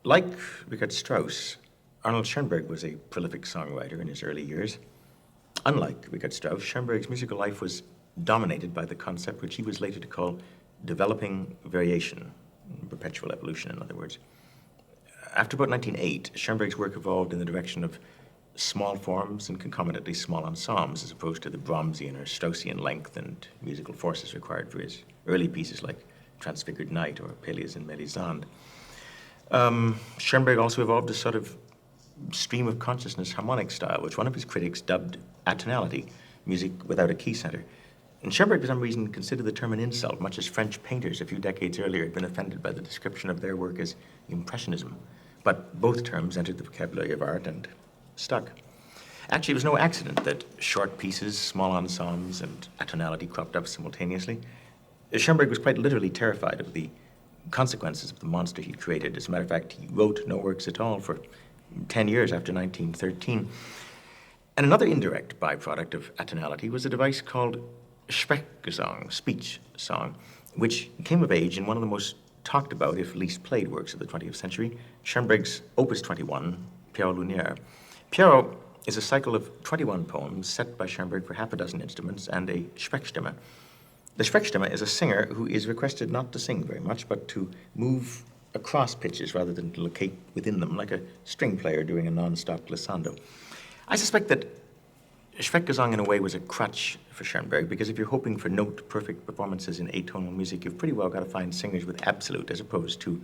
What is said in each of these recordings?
Like Richard Strauss, Arnold Schoenberg was a prolific songwriter in his early years. Unlike Richard Strauss, Schoenberg's musical life was dominated by the concept which he was later to call developing variation, perpetual evolution, in other words. After about 1908, Schoenberg's work evolved in the direction of small forms and concomitantly small ensembles, as opposed to the Brahmsian or Straussian length and musical forces required for his early pieces like Transfigured Night or Peleus and Melisande. Schoenberg also evolved a sort of stream of consciousness harmonic style, which one of his critics dubbed atonality, music without a key center. And Schoenberg, for some reason, considered the term an insult, much as French painters a few decades earlier had been offended by the description of their work as impressionism. But both terms entered the vocabulary of art and stuck. Actually, it was no accident that short pieces, small ensembles, and atonality cropped up simultaneously. Schoenberg was quite literally terrified of the consequences of the monster he'd created. As a matter of fact, he wrote no works at all for 10 years after 1913. And another indirect byproduct of atonality was a device called Sprechgesang, speech song, which came of age in one of the most talked about, if least played, works of the 20th century, Schoenberg's Opus 21, Pierrot Lunaire. Pierrot is a cycle of 21 poems set by Schoenberg for half a dozen instruments and a Sprechstimme. The Sprechstimme is a singer who is requested not to sing very much, but to move across pitches rather than to locate within them, like a string player doing a non-stop glissando. I suspect that Sprechgesang, in a way, was a crutch for Schoenberg, because if you're hoping for note-perfect performances in atonal music, you've pretty well got to find singers with absolute as opposed to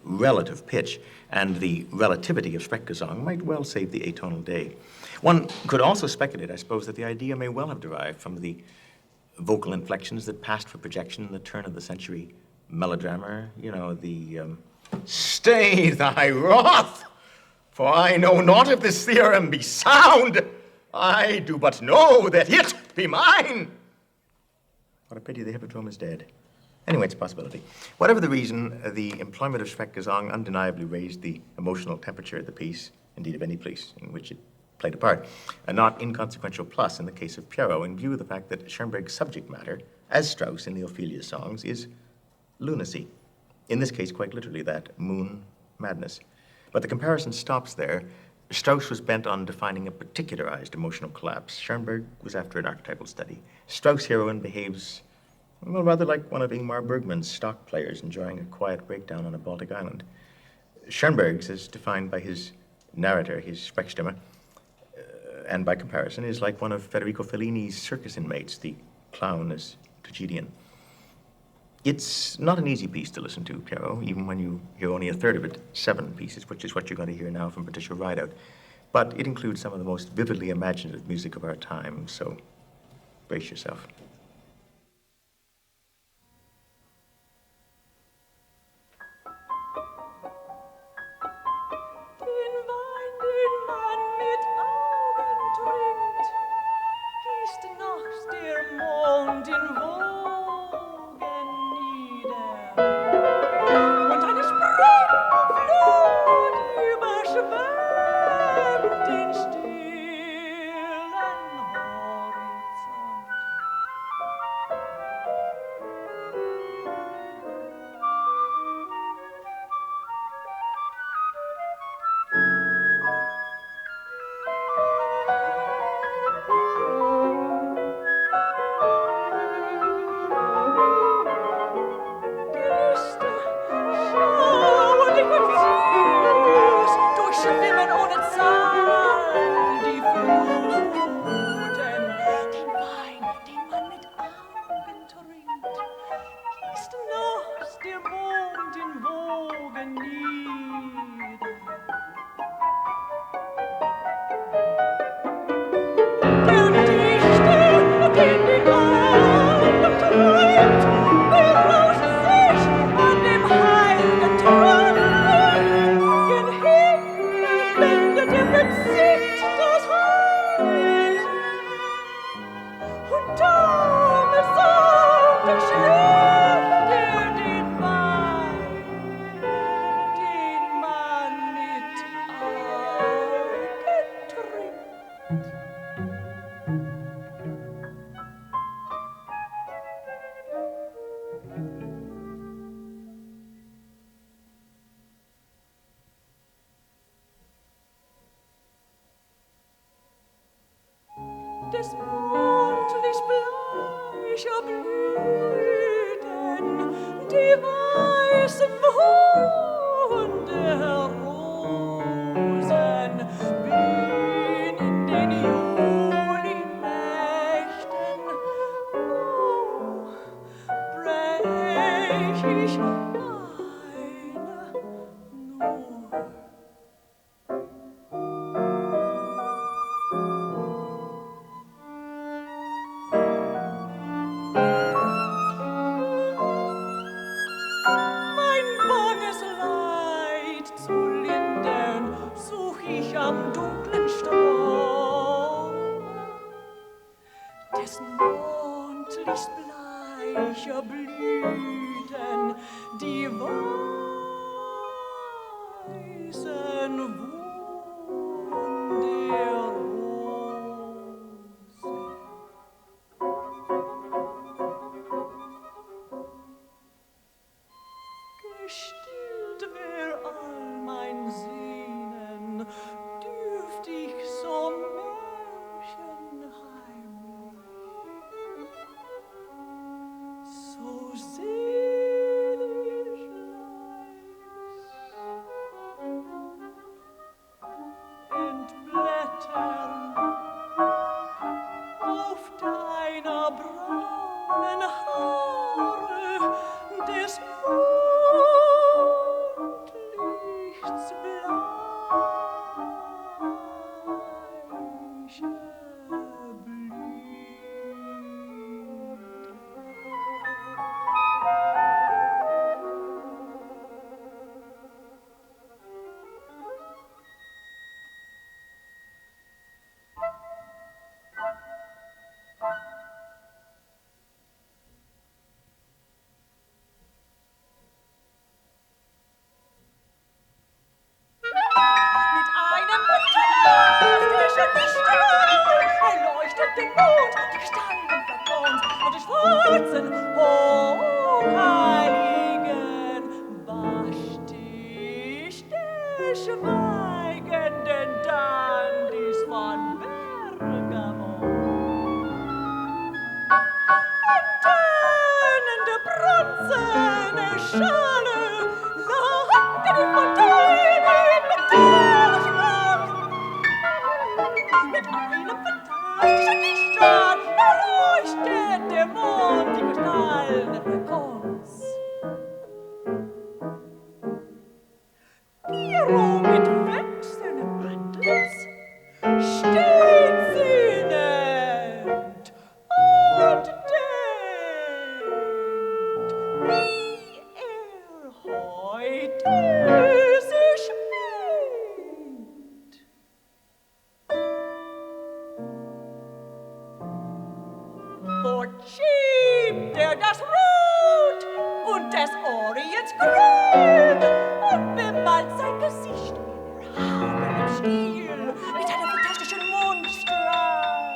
relative pitch, and the relativity of Sprechgesang might well save the atonal day. One could also speculate, I suppose, that the idea may well have derived from the vocal inflections that passed for projection in the turn of the century melodrama, the stay thy wrath, for I know not if this theorem be sound. I do but know that it be mine. What a pity the hippodrome is dead. Anyway, it's a possibility. Whatever the reason, the employment of Sprechgesang undeniably raised the emotional temperature of the piece, indeed of any piece in which it played a part. A not inconsequential plus in the case of Pierrot, in view of the fact that Schoenberg's subject matter, as Strauss in the Ophelia songs, is lunacy. In this case, quite literally that, moon madness. But the comparison stops there. Strauss was bent on defining a particularized emotional collapse. Schoenberg was after an archetypal study. Strauss' heroine behaves, well, rather like one of Ingmar Bergman's stock players enjoying a quiet breakdown on a Baltic island. Schoenberg's, as defined by his narrator, his Sprechstimme, and by comparison, is like one of Federico Fellini's circus inmates, the clown as tragedian. It's not an easy piece to listen to, Pierrot, even when you hear only a third of it, 7 pieces, which is what you're going to hear now from Patricia Rideout. But it includes some of the most vividly imaginative music of our time, so brace yourself. Mond in Wogen nieder und eine Sprengflut überschwemmt den stillen Horizont. des mondlich bleicher Blüten, die weißen Wunderrosen blühen in den Julinächten. Oh, brech ich eine nur. Mein banges Leid zu lindern, such ich am dunklen Strom des mondlichst bleicher Blüten, die weißen Wunderrosen. Gestillt wär all mein Sehnen, dürft ich so märchenheimlich, so selig leis entblättern auf deiner braunen Haare des Mondlichts bleiche Mit einem fantastischen Lichtstrahl erleuchtet den Mond, die Gestalten vertont und die schwarzen Hochheiligen wascht dich der schweigenden Dandys von Bergamo. Tönende bronzene Schale lockte die Fontäne mit Tagesglanz. Mit einem fantastischen Lichtstrahl erleuchtet der Mond die Gestalten Verkons. Pierrot mit wechselndem Antlitz steht sinnend und denkt, wie heute sich schminkt. Dort schiebt das Rot und des Orients Grün und bemalt sein Gesicht in erhabenem Stil mit einem fantastischen Mondstrahl.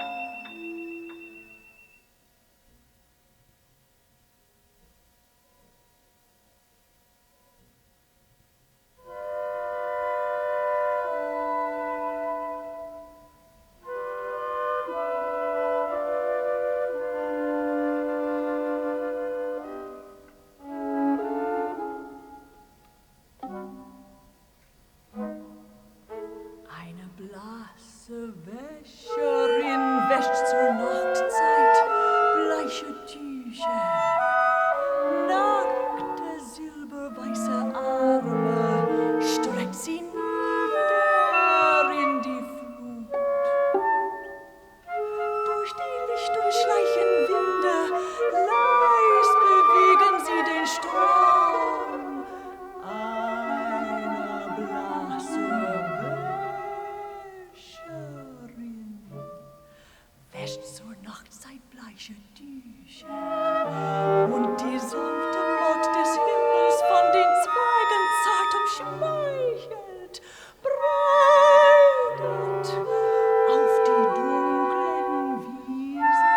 Eine blasse Wäscherin wäscht zur Nachtzeit bleiche Tücher. Nackte silberweiße Arme streckt sie nieder in die Flut. Durch die Lichtung schleichen Winde, leis bewegen sie den Strom. Eine blasse Wäscherin wäscht zur Nachtzeit bleiche Tücher und die sanfte Maut des Himmels von den Zweigen zart umschmeichelt, breitet auf die dunklen Wiesen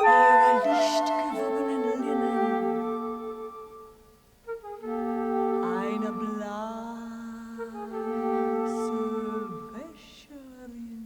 ihre lichtgewobenen Linnen. Eine blasse Wäscherin.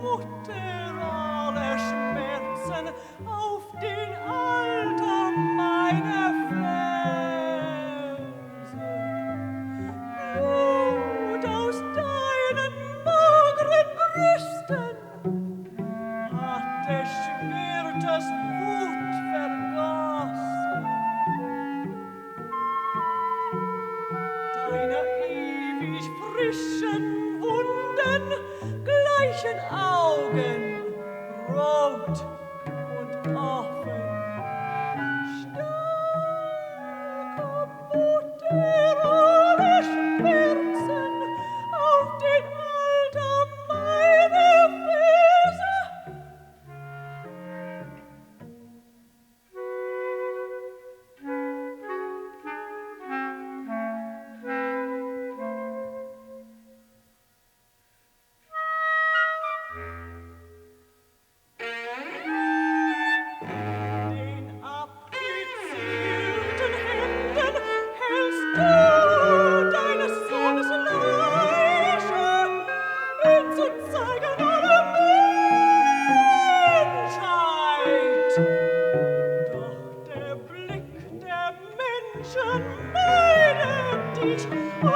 Mutter aller Schmerzen, auf den Alter meiner Verse. Blut aus deinen mageren Brüsten hat des Schwertes Wut vergossen. Deine ewig frischen Wunden gleichen Augen, rot und offen. Starke Mutter aller Schmerzen, auf den Alter meiner Verse. Den abgezielten Händen hältst du deines Sohnes Leiche hin zu zeigen aller Menschheit. Doch der Blick der Menschen meidet dich, oh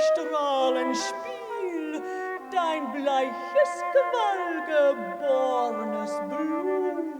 Strahlenspiel, dein bleiches, qualgebornes Blut.